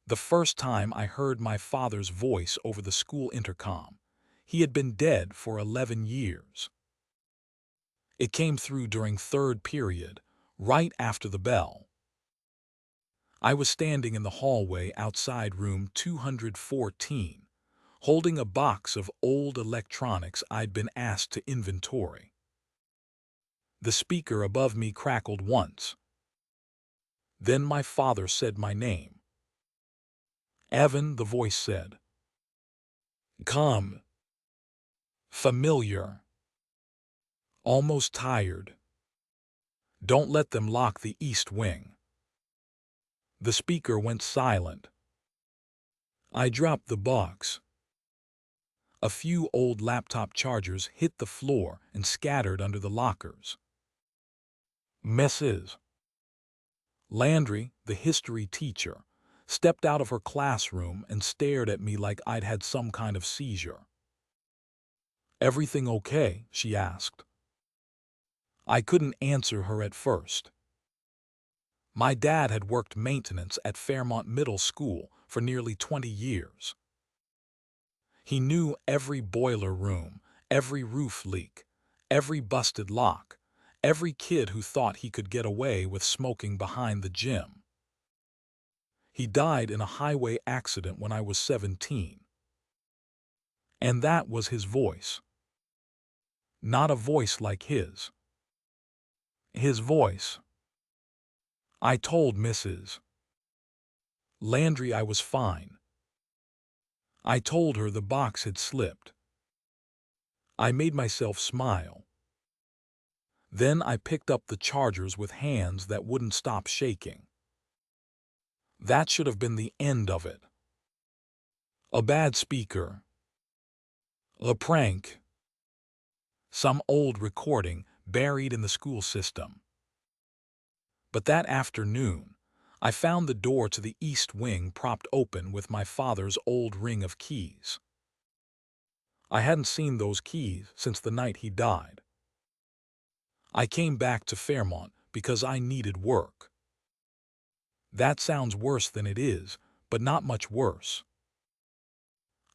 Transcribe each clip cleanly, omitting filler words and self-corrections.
The first time I heard my father's voice over the school intercom. He had been dead for 11 years. It came through during third period, right after the bell. I was standing in the hallway outside room 214, holding a box of old electronics I'd been asked to inventory. The speaker above me crackled once. Then my father said my name. Evan, the voice said. Calm. Familiar. Almost tired. Don't let them lock the east wing. The speaker went silent. I dropped the box. A few old laptop chargers hit the floor and scattered under the lockers. Mrs. Landry, the history teacher, stepped out of her classroom and stared at me like I'd had some kind of seizure. "Everything okay?" she asked. I couldn't answer her at first. My dad had worked maintenance at Fairmont Middle School for nearly 20 years. He knew every boiler room, every roof leak, every busted lock, every kid who thought he could get away with smoking behind the gym. He died in a highway accident when I was 17. And that was his voice. Not a voice like his. His voice. I told Mrs. Landry I was fine. I told her the box had slipped. I made myself smile. Then I picked up the chargers with hands that wouldn't stop shaking. That should have been the end of it. A bad speaker. A prank. Some old recording buried in the school system. But that afternoon, I found the door to the east wing propped open with my father's old ring of keys. I hadn't seen those keys since the night he died. I came back to Fairmont because I needed work. That sounds worse than it is, but not much worse.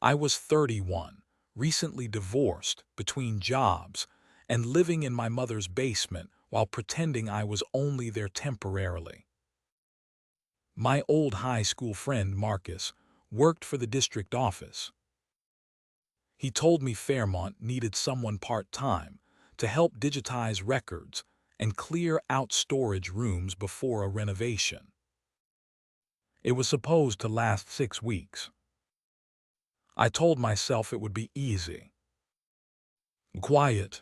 I was 31, recently divorced, between jobs, and living in my mother's basement while pretending I was only there temporarily. My old high school friend Marcus worked for the district office. He told me Fairmont needed someone part-time to help digitize records and clear out storage rooms before a renovation. It was supposed to last 6 weeks. I told myself it would be easy. Quiet.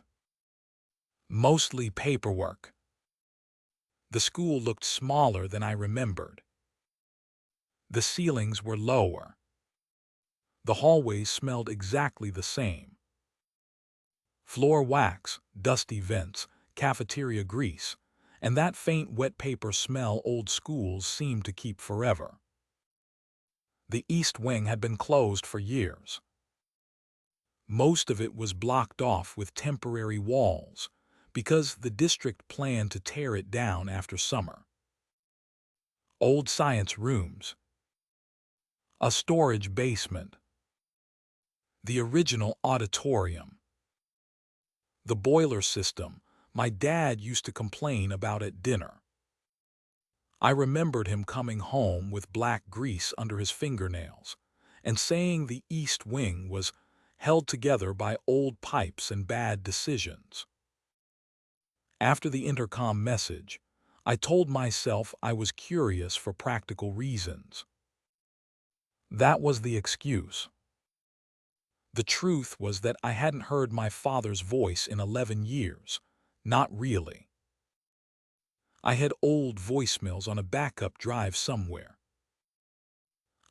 Mostly paperwork. The school looked smaller than I remembered. The ceilings were lower. The hallways smelled exactly the same. Floor wax, dusty vents, cafeteria grease, and that faint wet paper smell old schools seemed to keep forever. The east wing had been closed for years. Most of it was blocked off with temporary walls because the district planned to tear it down after summer. Old science rooms. A storage basement. The original auditorium. The boiler system my dad used to complain about at dinner. I remembered him coming home with black grease under his fingernails and saying the east wing was held together by old pipes and bad decisions. After the intercom message, I told myself I was curious for practical reasons. That was the excuse. The truth was that I hadn't heard my father's voice in 11 years. Not really. I had old voicemails on a backup drive somewhere.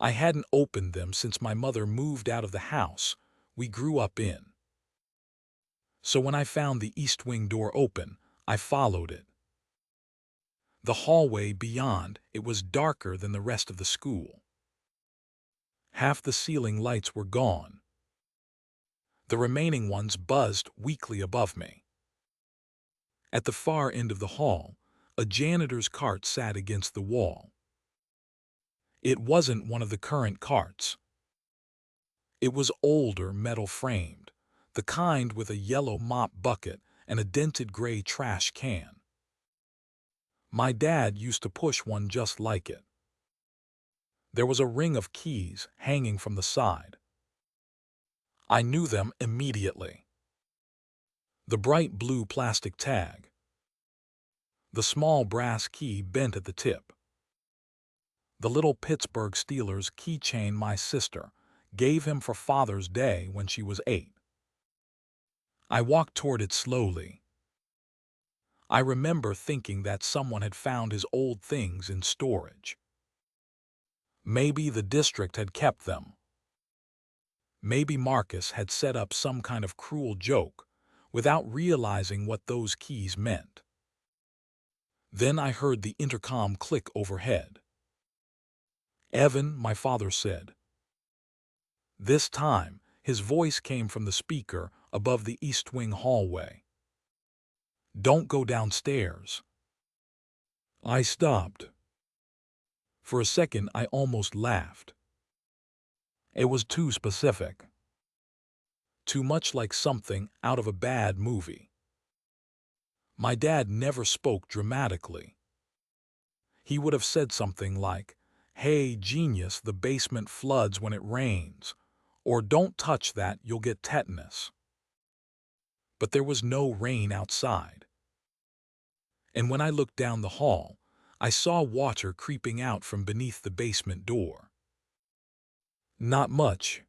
I hadn't opened them since my mother moved out of the house we grew up in. So when I found the east wing door open, I followed it. The hallway beyond it was darker than the rest of the school. Half the ceiling lights were gone. The remaining ones buzzed weakly above me. At the far end of the hall, a janitor's cart sat against the wall. It wasn't one of the current carts. It was older, metal-framed, the kind with a yellow mop bucket and a dented gray trash can. My dad used to push one just like it. There was a ring of keys hanging from the side. I knew them immediately. The bright blue plastic tag. The small brass key bent at the tip. The little Pittsburgh Steelers keychain my sister gave him for Father's Day when she was 8. I walked toward it slowly. I remember thinking that someone had found his old things in storage. Maybe the district had kept them. Maybe Marcus had set up some kind of cruel joke without realizing what those keys meant. Then I heard the intercom click overhead. "Evan," my father said. This time, his voice came from the speaker above the East Wing hallway. "Don't go downstairs." I stopped. For a second, I almost laughed. It was too specific. Too much like something out of a bad movie. My dad never spoke dramatically. He would have said something like, "Hey, genius, the basement floods when it rains," or "Don't touch that, you'll get tetanus." But there was no rain outside. And when I looked down the hall, I saw water creeping out from beneath the basement door. Not much.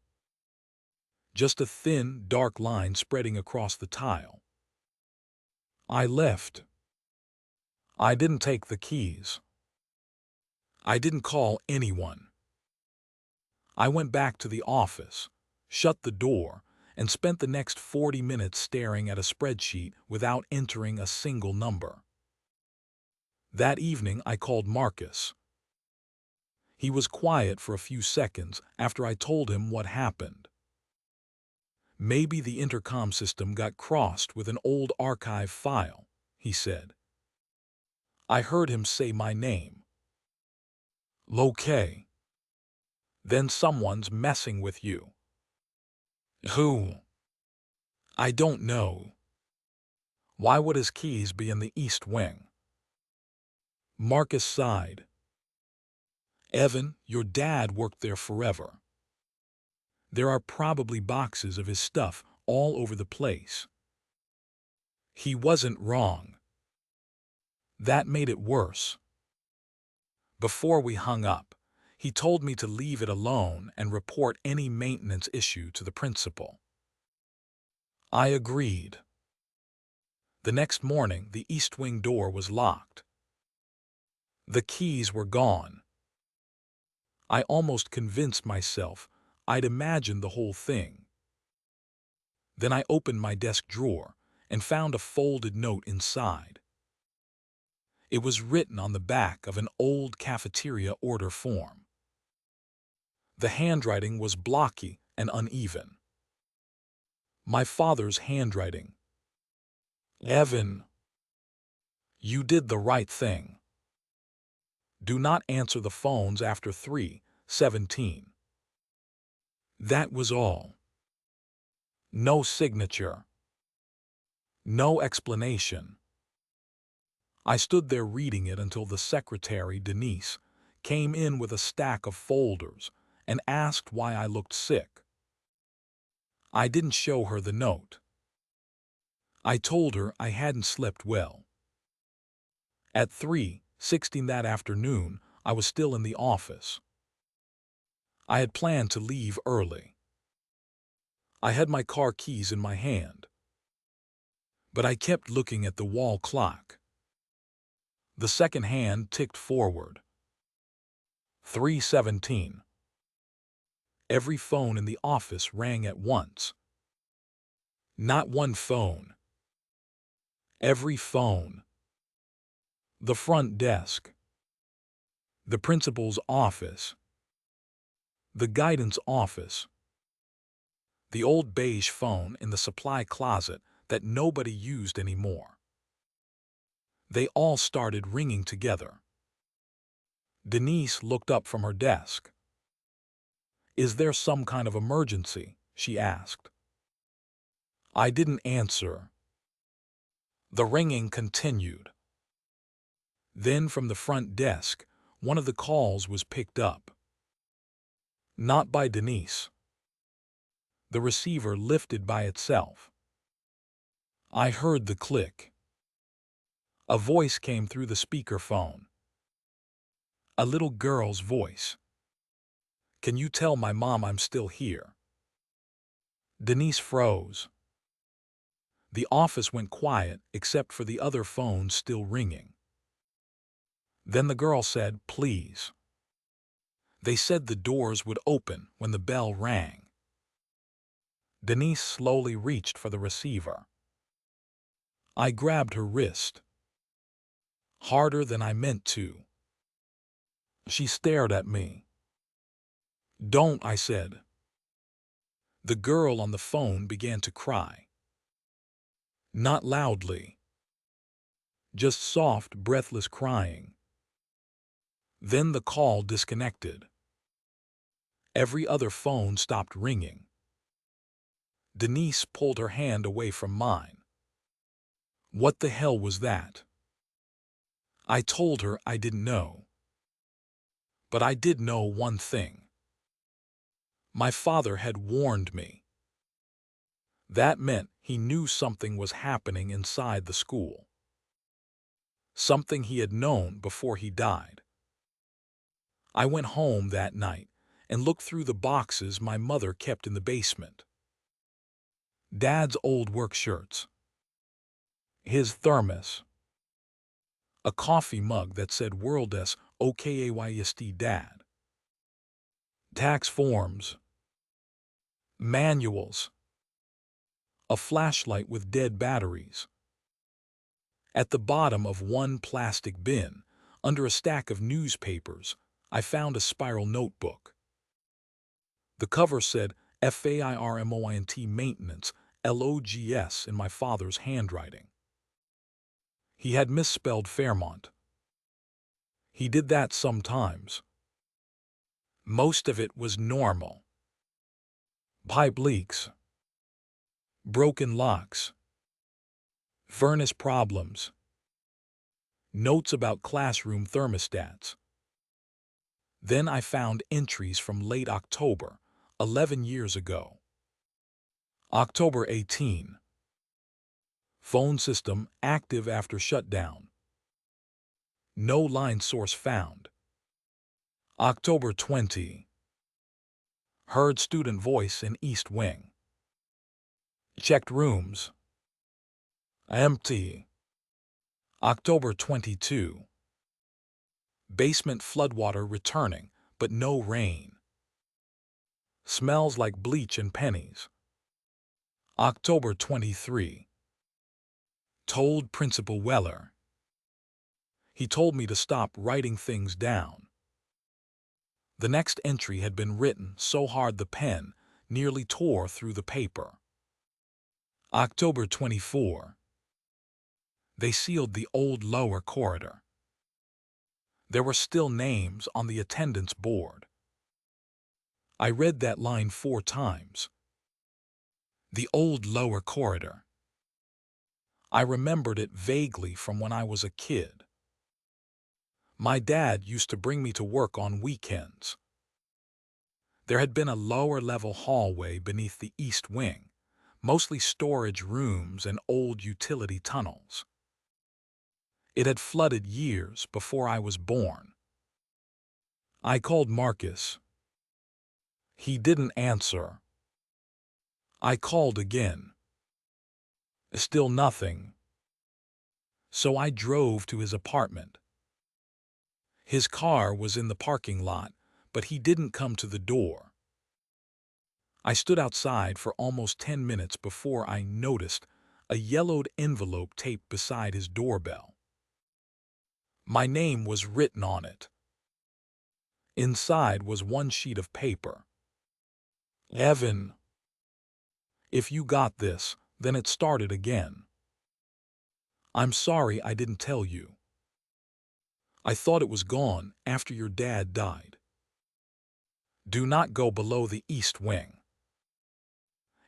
Just a thin, dark line spreading across the tile. I left. I didn't take the keys. I didn't call anyone. I went back to the office, shut the door, and spent the next 40 minutes staring at a spreadsheet without entering a single number. That evening, I called Marcus. He was quiet for a few seconds after I told him what happened. "Maybe the intercom system got crossed with an old archive file," he said. I heard him say my name. "Okay. Then someone's messing with you." "Who?" "I don't know." "Why would his keys be in the East Wing?" Marcus sighed. "Evan, your dad worked there forever. There are probably boxes of his stuff all over the place." He wasn't wrong. That made it worse. Before we hung up, he told me to leave it alone and report any maintenance issue to the principal. I agreed. The next morning, the East Wing door was locked. The keys were gone. I almost convinced myself I'd imagined the whole thing. Then I opened my desk drawer and found a folded note inside. It was written on the back of an old cafeteria order form. The handwriting was blocky and uneven. My father's handwriting. "Evan, you did the right thing. Do not answer the phones after 3:17. That was all. No signature. No explanation. I stood there reading it until the secretary, Denise, came in with a stack of folders and asked why I looked sick. I didn't show her the note. I told her I hadn't slept well. At 3:16 that afternoon, I was still in the office. I had planned to leave early. I had my car keys in my hand. But I kept looking at the wall clock. The second hand ticked forward. 3:17. Every phone in the office rang at once. Not one phone. Every phone. The front desk. The principal's office. The guidance office. The old beige phone in the supply closet that nobody used anymore. They all started ringing together. Denise looked up from her desk. "Is there some kind of emergency?" she asked. I didn't answer. The ringing continued. Then from the front desk, one of the calls was picked up. Not by Denise. The receiver lifted by itself. I heard the click. A voice came through the speakerphone. A little girl's voice. "Can you tell my mom I'm still here?" Denise froze. The office went quiet except for the other phones still ringing. Then the girl said, "Please." They said the doors would open when the bell rang. Denise slowly reached for the receiver. I grabbed her wrist. Harder than I meant to. She stared at me. "Don't," I said. The girl on the phone began to cry. Not loudly. Just soft, breathless crying. Then the call disconnected. Every other phone stopped ringing. Denise pulled her hand away from mine. What the hell was that? I told her I didn't know. But I did know one thing. My father had warned me. That meant he knew something was happening inside the school. Something he had known before he died. I went home that night and looked through the boxes my mother kept in the basement. Dad's old work shirts. His thermos. A coffee mug that said World S OKAYST Dad. Tax forms. Manuals. A flashlight with dead batteries. At the bottom of one plastic bin, under a stack of newspapers, I found a spiral notebook. The cover said FAIRMOINT Maintenance, LOGS in my father's handwriting. He had misspelled Fairmont. He did that sometimes. Most of it was normal. Pipe leaks. Broken locks. Furnace problems. Notes about classroom thermostats. Then I found entries from late October, 11 years ago. October 18. Phone system active after shutdown. No line source found. October 20. Heard student voice in East Wing. Checked rooms. Empty. October 22. Basement floodwater returning, but no rain. Smells like bleach and pennies. October 23. Told Principal Weller. He told me to stop writing things down. The next entry had been written so hard the pen nearly tore through the paper. October 24. They sealed the old lower corridor. There were still names on the attendance board. I read that line 4 times. The old lower corridor. I remembered it vaguely from when I was a kid. My dad used to bring me to work on weekends. There had been a lower-level hallway beneath the east wing, mostly storage rooms and old utility tunnels. It had flooded years before I was born. I called Marcus. He didn't answer. I called again. Still nothing. So I drove to his apartment. His car was in the parking lot, but he didn't come to the door. I stood outside for almost 10 minutes before I noticed a yellowed envelope taped beside his doorbell. My name was written on it. Inside was one sheet of paper. Evan. If you got this, then it started again. I'm sorry I didn't tell you. I thought it was gone after your dad died. Do not go below the East Wing.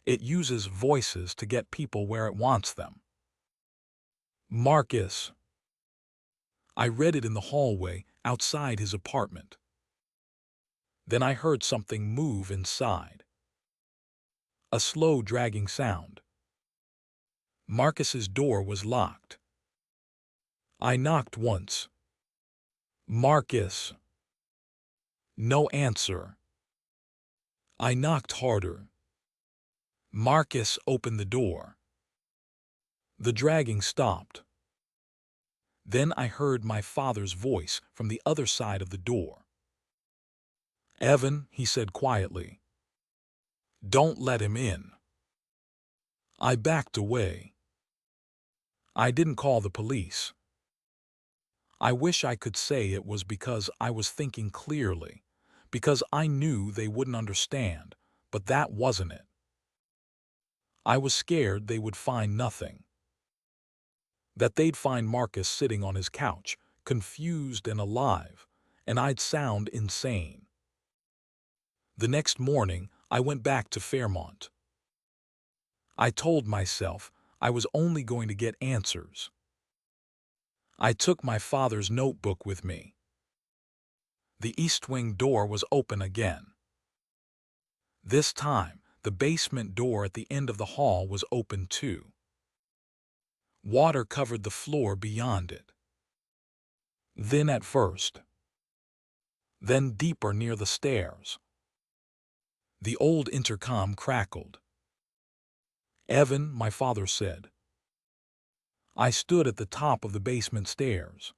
It uses voices to get people where it wants them. Marcus. I read it in the hallway outside his apartment. Then I heard something move inside. A slow dragging sound. Marcus's door was locked. I knocked once. Marcus. No answer. I knocked harder. Marcus opened the door. The dragging stopped. Then I heard my father's voice from the other side of the door. Evan, he said quietly. Don't let him in. I backed away. I didn't call the police. I wish I could say it was because I was thinking clearly, because I knew they wouldn't understand, but that wasn't it. I was scared they would find nothing. That they'd find Marcus sitting on his couch, confused and alive, and I'd sound insane. The next morning, I went back to Fairmont. I told myself I was only going to get answers. I took my father's notebook with me. The East Wing door was open again. This time, the basement door at the end of the hall was open too. Water covered the floor beyond it. Thin at first. Then deeper near the stairs. The old intercom crackled. Evan, my father said. I stood at the top of the basement stairs.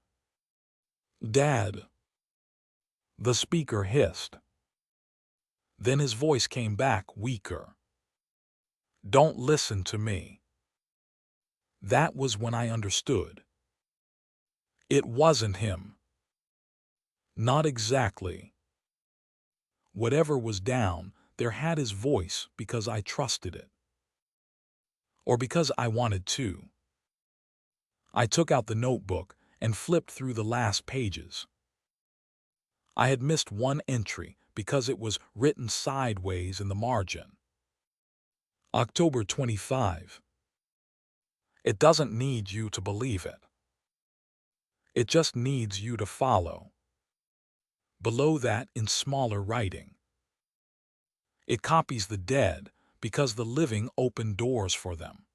Dad. The speaker hissed. Then his voice came back weaker. Don't listen to me. That was when I understood. It wasn't him. Not exactly. Whatever was down, there had his voice because I trusted it. Or because I wanted to. I took out the notebook and flipped through the last pages. I had missed one entry because it was written sideways in the margin. October 25. It doesn't need you to believe it. It just needs you to follow. Below that, in smaller writing. It copies the dead because the living open doors for them.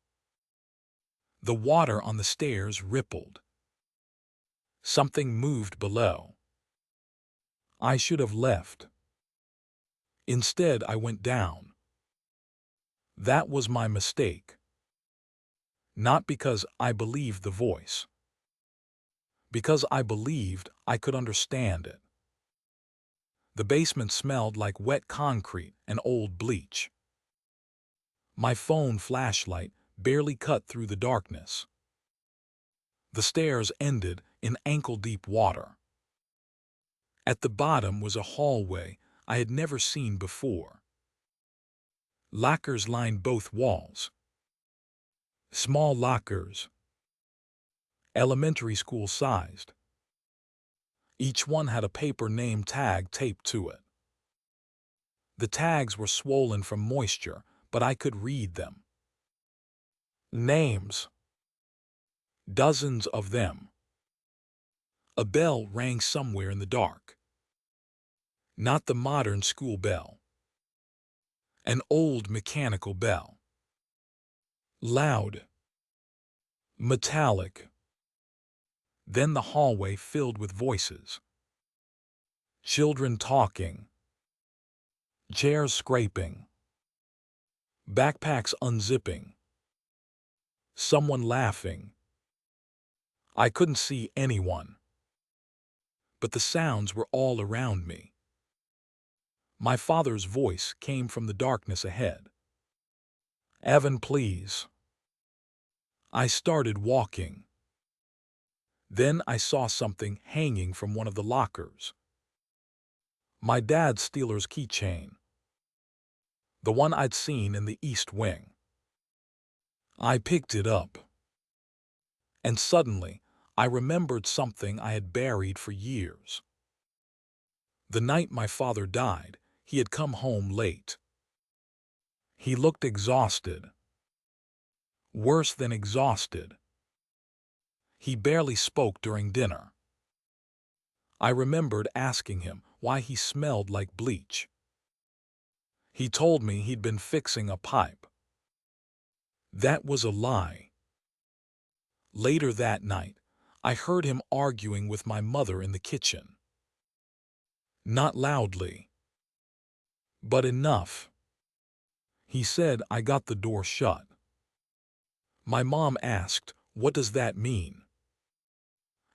The water on the stairs rippled. Something moved below. I should have left. Instead, I went down. That was my mistake. Not because I believed the voice. Because I believed I could understand it. The basement smelled like wet concrete and old bleach. My phone flashlight barely cut through the darkness. The stairs ended in ankle-deep water. At the bottom was a hallway I had never seen before. Lockers lined both walls. Small lockers. Elementary school sized. Each one had a paper name tag taped to it. The tags were swollen from moisture, but I could read them. Names. Dozens of them. A bell rang somewhere in the dark. Not the modern school bell. An old mechanical bell. Loud. Metallic. Then the hallway filled with voices. Children talking. Chairs scraping. Backpacks unzipping. Someone laughing. I couldn't see anyone. But the sounds were all around me. My father's voice came from the darkness ahead. Evan, please. I started walking. Then I saw something hanging from one of the lockers. My dad's Steelers keychain. The one I'd seen in the East Wing. I picked it up. And suddenly, I remembered something I had buried for years. The night my father died, he had come home late. He looked exhausted. Worse than exhausted. He barely spoke during dinner. I remembered asking him why he smelled like bleach. He told me he'd been fixing a pipe. That was a lie. Later that night, I heard him arguing with my mother in the kitchen. Not loudly, but enough. He said I got the door shut. My mom asked, "What does that mean?"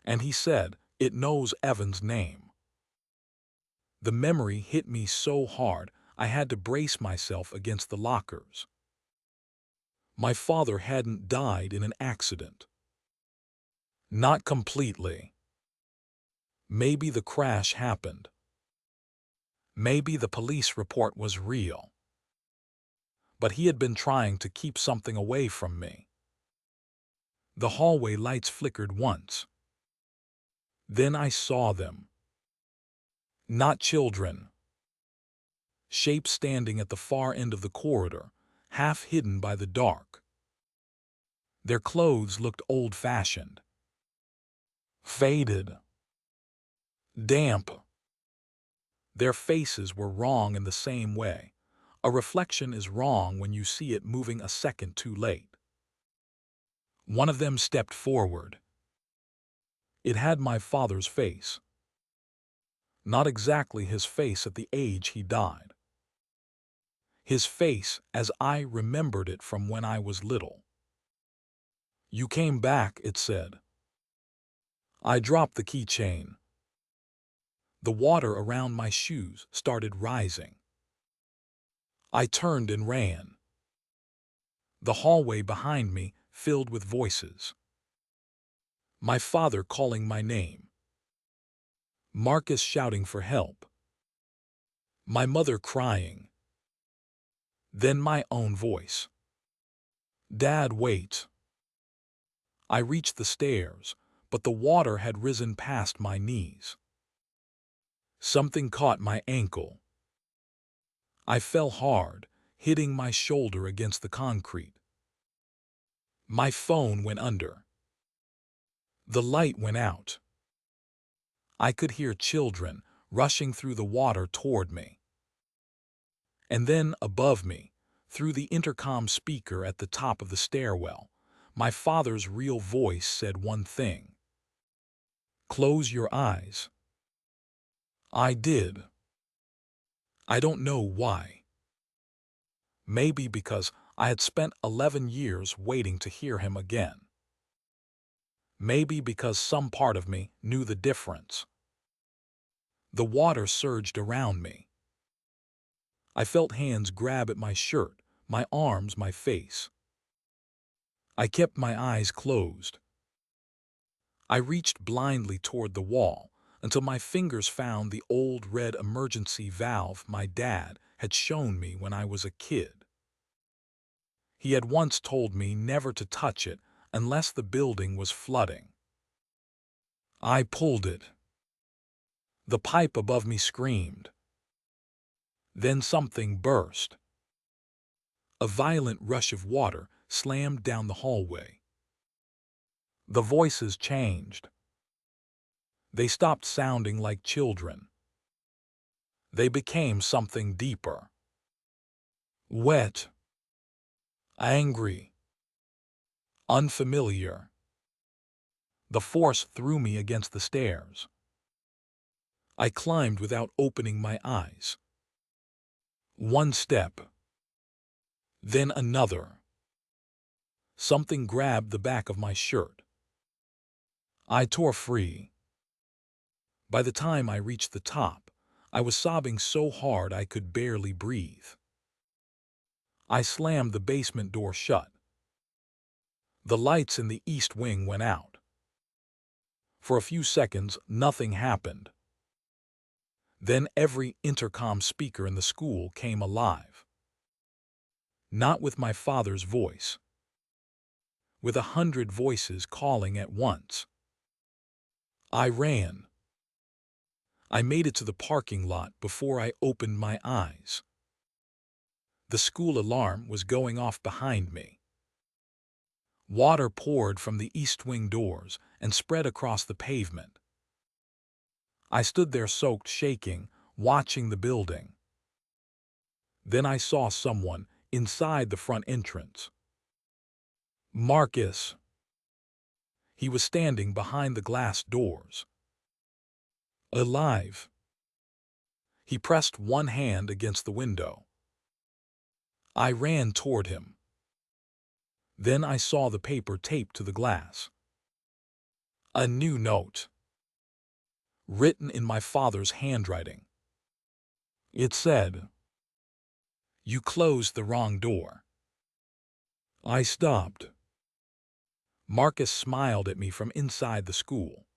And he said, "It knows Evan's name." The memory hit me so hard I had to brace myself against the lockers. My father hadn't died in an accident. Not completely. Maybe the crash happened. Maybe the police report was real. But he had been trying to keep something away from me. The hallway lights flickered once. Then I saw them. Not children. Shapes standing at the far end of the corridor, half hidden by the dark. Their clothes looked old-fashioned. Faded. Damp. Their faces were wrong in the same way. A reflection is wrong when you see it moving a second too late. One of them stepped forward. It had my father's face. Not exactly his face at the age he died. His face as I remembered it from when I was little. "You came back," it said. I dropped the keychain. The water around my shoes started rising. I turned and ran. The hallway behind me filled with voices. My father calling my name. Marcus shouting for help. My mother crying. Then my own voice. "Dad, wait." I reached the stairs, but the water had risen past my knees. Something caught my ankle. I fell hard, hitting my shoulder against the concrete. My phone went under. The light went out. I could hear children rushing through the water toward me. And then, above me, through the intercom speaker at the top of the stairwell, my father's real voice said one thing. "Close your eyes." I did. I don't know why. Maybe because I had spent 11 years waiting to hear him again. Maybe because some part of me knew the difference. The water surged around me. I felt hands grab at my shirt, my arms, my face. I kept my eyes closed. I reached blindly toward the wall until my fingers found the old red emergency valve my dad had shown me when I was a kid. He had once told me never to touch it unless the building was flooding. I pulled it. The pipe above me screamed. Then something burst. A violent rush of water slammed down the hallway. The voices changed. They stopped sounding like children. They became something deeper. Wet. Angry. Unfamiliar. The force threw me against the stairs. I climbed without opening my eyes. One step. Then another. Something grabbed the back of my shirt. I tore free. By the time I reached the top, I was sobbing so hard I could barely breathe. I slammed the basement door shut. The lights in the east wing went out. For a few seconds, nothing happened. Then every intercom speaker in the school came alive. Not with my father's voice. With 100 voices calling at once. I ran. I made it to the parking lot before I opened my eyes. The school alarm was going off behind me. Water poured from the east wing doors and spread across the pavement. I stood there soaked, shaking, watching the building. Then I saw someone inside the front entrance. Marcus. He was standing behind the glass doors. Alive. He pressed one hand against the window. I ran toward him. Then I saw the paper taped to the glass. A new note, written in my father's handwriting. It said, "You closed the wrong door." I stopped. Marcus smiled at me from inside the school.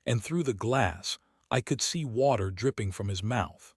And through the glass, I could see water dripping from his mouth.